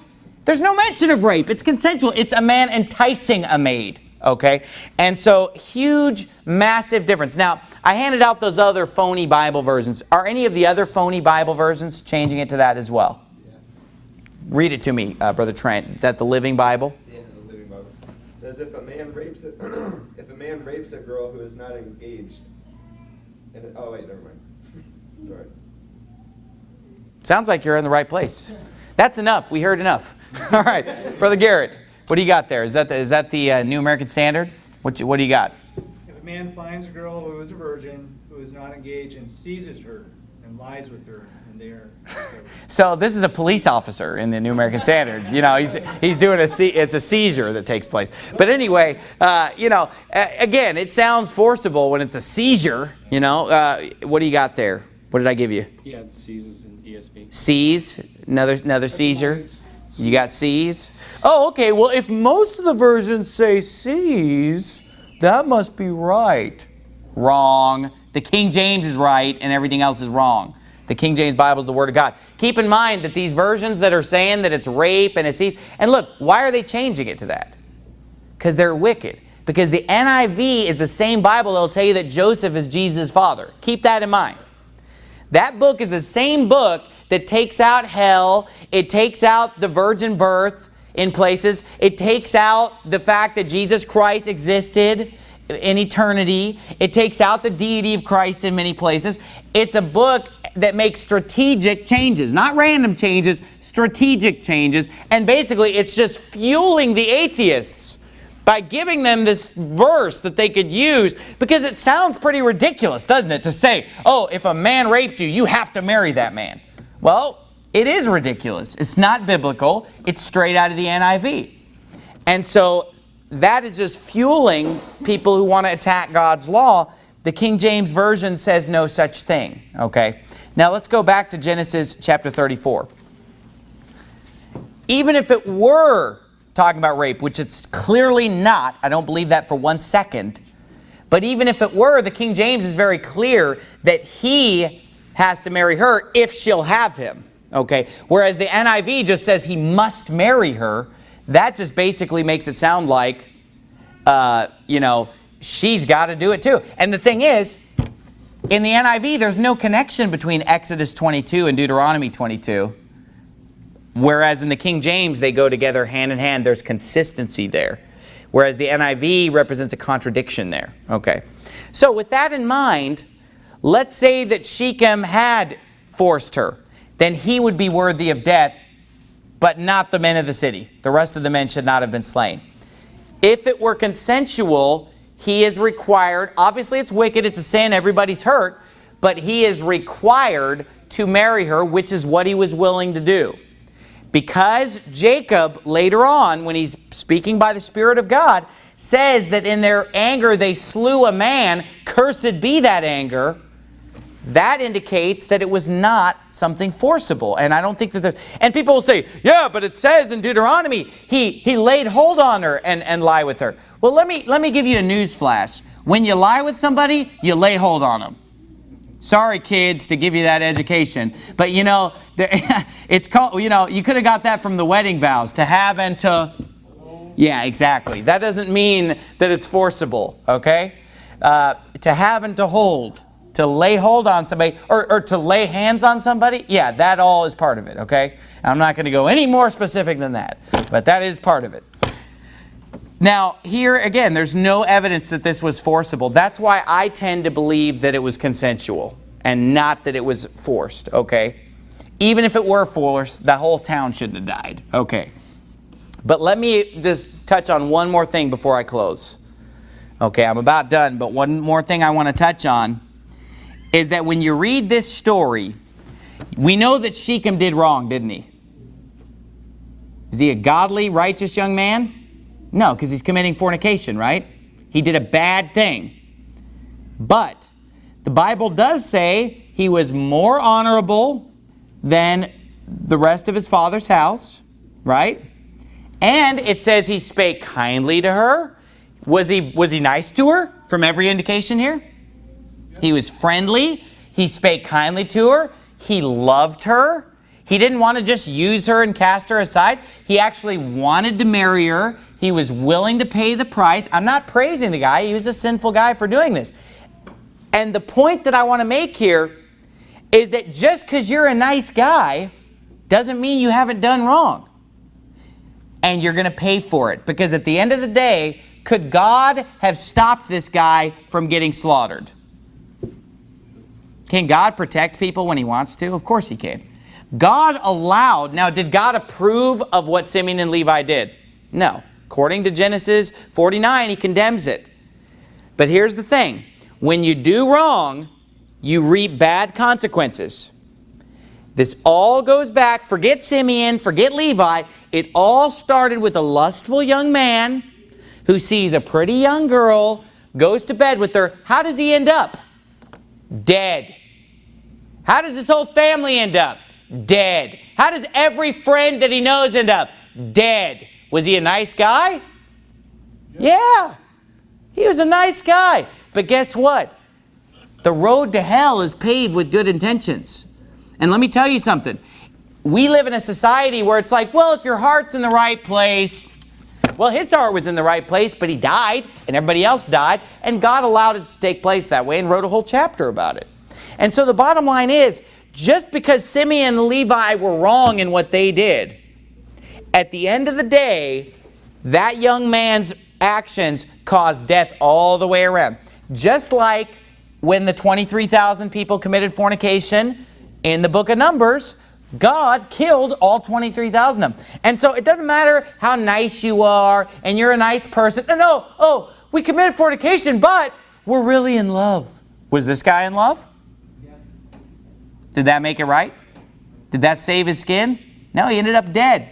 there's no mention of rape. It's consensual. It's a man enticing a maid. Okay? And so, huge, massive difference. Now, I handed out those other phony Bible versions. Are any of the other phony Bible versions changing it to that as well? Yeah. Read it to me, Brother Trent. Is that the Living Bible? Says if a man rapes a girl who is not engaged, oh wait, never mind. Sorry. Sounds like you're in the right place. That's enough. We heard enough. All right, Brother Garrett, what do you got there? Is that the New American Standard? What do you got? If a man finds a girl who is a virgin, who is not engaged, and seizes her and lies with her, and they are. So this is a police officer in the New American Standard. You know, he's doing it's a seizure that takes place. But anyway, you know, again, it sounds forcible when it's a seizure. You know, what do you got there? What did I give you? Yeah, seizes in ESV. Seize, another seizure. You got C's? Oh, okay. Well, if most of the versions say C's, that must be right. Wrong. The King James is right and everything else is wrong. The King James Bible is the Word of God. Keep in mind that these versions that are saying that it's rape and it's C's, and look, why are they changing it to that? Because they're wicked. Because the NIV is the same Bible that will tell you that Joseph is Jesus' father. Keep that in mind. That book is the same book that takes out hell. It takes out the virgin birth in places. It takes out the fact that Jesus Christ existed in eternity. It takes out the deity of Christ in many places. It's a book that makes strategic changes, not random changes, strategic changes. And basically, it's just fueling the atheists by giving them this verse that they could use, because it sounds pretty ridiculous, doesn't it, to say, oh, if a man rapes you, you have to marry that man. Well, it is ridiculous. It's not biblical. It's straight out of the NIV. And so that is just fueling people who want to attack God's law. The King James Version says no such thing. Okay. Now let's go back to Genesis chapter 34. Even if it were talking about rape, which it's clearly not, I don't believe that for 1 second, but even if it were, the King James is very clear that he has to marry her if she'll have him. Okay. Whereas the NIV just says he must marry her. That just basically makes it sound like, she's got to do it too. And the thing is, in the NIV, there's no connection between Exodus 22 and Deuteronomy 22. Whereas in the King James, they go together hand in hand. There's consistency there. Whereas the NIV represents a contradiction there. Okay. So with that in mind, let's say that Shechem had forced her. Then he would be worthy of death, but not the men of the city. The rest of the men should not have been slain. If it were consensual, he is required, obviously it's wicked, it's a sin, everybody's hurt, but he is required to marry her, which is what he was willing to do. Because Jacob, later on, when he's speaking by the Spirit of God, says that in their anger they slew a man, cursed be that anger, that indicates that it was not something forcible. And I don't think that and people will say, yeah, but it says in Deuteronomy, he laid hold on her and lie with her. Well, let me give you a news flash. When you lie with somebody, you lay hold on them. Sorry, kids, to give you that education. But, it's called, you could have got that from the wedding vows, to have and to... Yeah, exactly. That doesn't mean that it's forcible, okay? To have and to hold, to lay hold on somebody, or to lay hands on somebody, yeah, that all is part of it, okay? I'm not going to go any more specific than that, but that is part of it. Now, here again, there's no evidence that this was forcible. That's why I tend to believe that it was consensual and not that it was forced, okay? Even if it were forced, the whole town shouldn't have died, okay? But let me just touch on one more thing before I close. Okay, I'm about done, but one more thing I want to touch on is that when you read this story, we know that Shechem did wrong, didn't he? Is he a godly, righteous young man? No, because he's committing fornication, right? He did a bad thing. But the Bible does say he was more honorable than the rest of his father's house, right? And it says he spake kindly to her. Was he nice to her from every indication here? He was friendly. He spake kindly to her. He loved her. He didn't want to just use her and cast her aside. He actually wanted to marry her. He was willing to pay the price. I'm not praising the guy. He was a sinful guy for doing this. And the point that I want to make here is that just because you're a nice guy doesn't mean you haven't done wrong. And you're going to pay for it. Because at the end of the day, could God have stopped this guy from getting slaughtered? Can God protect people when he wants to? Of course he can. God allowed, now did God approve of what Simeon and Levi did? No. According to Genesis 49, he condemns it. But here's the thing. When you do wrong, you reap bad consequences. This all goes back, forget Simeon, forget Levi. It all started with a lustful young man who sees a pretty young girl, goes to bed with her. How does he end up? Dead. How does this whole family end up? Dead. How does every friend that he knows end up? Dead. Was he a nice guy? Yeah. He was a nice guy. But guess what? The road to hell is paved with good intentions. And let me tell you something. We live in a society where it's like, well, if your heart's in the right place, well, his heart was in the right place, but he died, and everybody else died, and God allowed it to take place that way and wrote a whole chapter about it. And so the bottom line is, just because Simeon and Levi were wrong in what they did, at the end of the day, that young man's actions caused death all the way around. Just like when the 23,000 people committed fornication in the book of Numbers, God killed all 23,000 of them. And so it doesn't matter how nice you are and you're a nice person. No, we committed fornication, but we're really in love. Was this guy in love? Did that make it right? Did that save his skin? No, he ended up dead.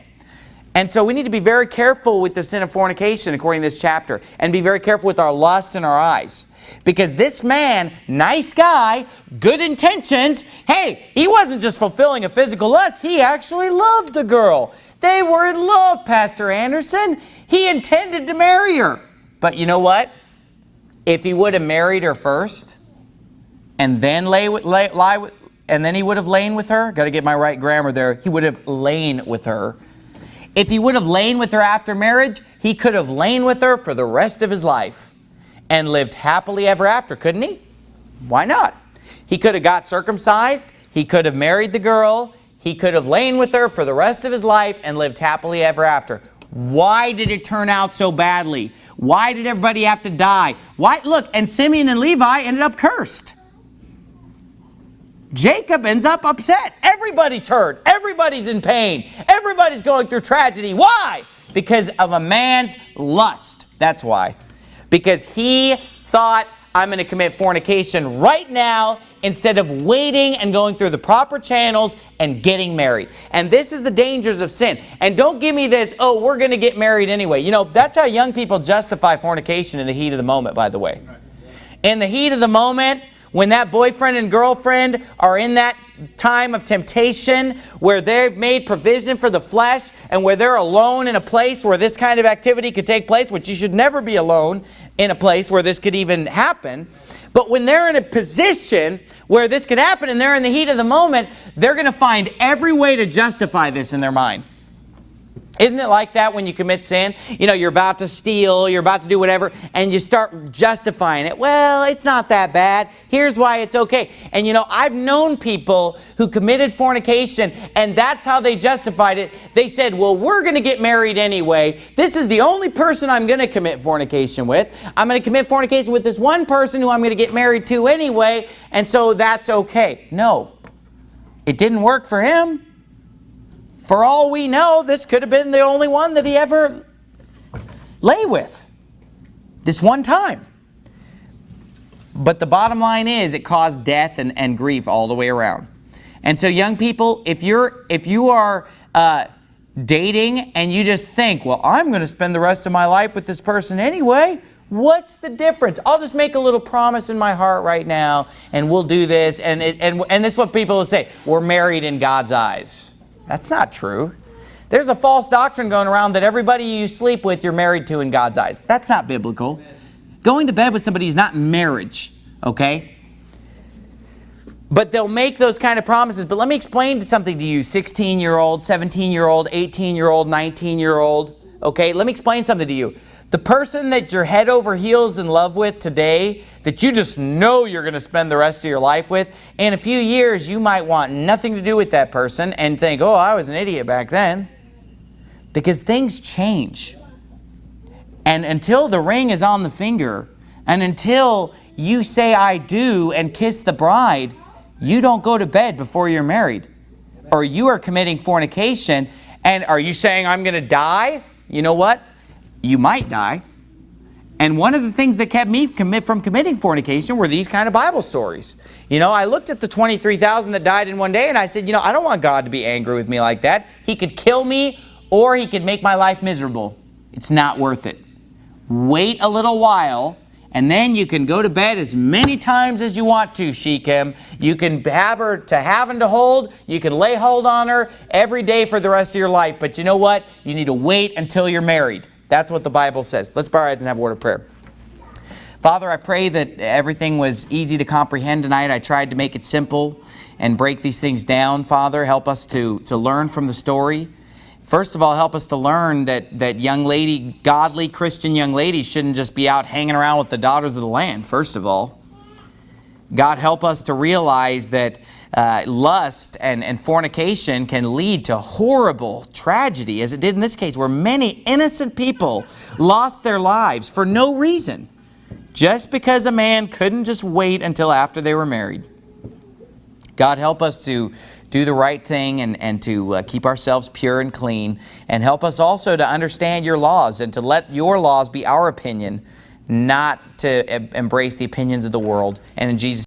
And so we need to be very careful with the sin of fornication according to this chapter, and be very careful with our lust in our eyes. Because this man, nice guy, good intentions, hey, he wasn't just fulfilling a physical lust, he actually loved the girl. They were in love, Pastor Anderson. He intended to marry her. But you know what? If he would have married her first, and then and then he would have lain with her, got to get my right grammar there, he would have lain with her. If he would have lain with her after marriage, he could have lain with her for the rest of his life and lived happily ever after, couldn't he? Why not? He could have got circumcised. He could have married the girl. He could have lain with her for the rest of his life and lived happily ever after. Why did it turn out so badly? Why did everybody have to die? Why? Look, and Simeon and Levi ended up cursed. Jacob ends up upset. Everybody's hurt. Everybody's in pain. Everybody's going through tragedy. Why? Because of a man's lust. That's why. Because he thought, I'm going to commit fornication right now instead of waiting and going through the proper channels and getting married. And this is the dangers of sin. And don't give me this, oh, we're going to get married anyway. You know, that's how young people justify fornication in the heat of the moment, by the way. In the heat of the moment, when that boyfriend and girlfriend are in that time of temptation where they've made provision for the flesh and where they're alone in a place where this kind of activity could take place, which you should never be alone in a place where this could even happen. But when they're in a position where this could happen and they're in the heat of the moment, they're going to find every way to justify this in their mind. Isn't it like that when you commit sin? You know, you're about to steal, you're about to do whatever, and you start justifying it. Well, it's not that bad. Here's why it's okay. And you know, I've known people who committed fornication, and that's how they justified it. They said, well, we're going to get married anyway. This is the only person I'm going to commit fornication with. I'm going to commit fornication with this one person who I'm going to get married to anyway, and so that's okay. No, it didn't work for him. For all we know, this could have been the only one that he ever lay with. This one time. But the bottom line is, it caused death and grief all the way around. And so young people, if you are dating and you just think, well, I'm going to spend the rest of my life with this person anyway, what's the difference? I'll just make a little promise in my heart right now, and we'll do this. And this is what people will say, we're married in God's eyes. That's not true. There's a false doctrine going around that everybody you sleep with, you're married to in God's eyes. That's not biblical. Amen. Going to bed with somebody is not marriage, okay? But they'll make those kind of promises. But let me explain something to you, 16-year-old, 17-year-old, 18-year-old, 19-year-old, okay? Let me explain something to you. The person that you're head over heels in love with today, that you just know you're going to spend the rest of your life with, in a few years you might want nothing to do with that person and think, oh, I was an idiot back then. Because things change. And until the ring is on the finger, and until you say I do and kiss the bride, you don't go to bed before you're married. Or you are committing fornication. And are you saying I'm going to die? You know what? You might die. And one of the things that kept me from committing fornication were these kind of Bible stories. You know, I looked at the 23,000 that died in one day and I said, you know, I don't want God to be angry with me like that. He could kill me or he could make my life miserable. It's not worth it. Wait a little while and then you can go to bed as many times as you want to, Shechem. You can have her to have and to hold. You can lay hold on her every day for the rest of your life. But you know what? You need to wait until you're married. That's what the Bible says. Let's bow our heads and have a word of prayer. Father, I pray that everything was easy to comprehend tonight. I tried to make it simple and break these things down. Father, help us to learn from the story. First of all, help us to learn that young lady, godly Christian young ladies shouldn't just be out hanging around with the daughters of the land, first of all. God, help us to realize that lust and fornication can lead to horrible tragedy, as it did in this case, where many innocent people lost their lives for no reason, just because a man couldn't just wait until after they were married. God, help us to do the right thing and to keep ourselves pure and clean. And help us also to understand your laws and to let your laws be our opinion, not to embrace the opinions of the world. And in Jesus'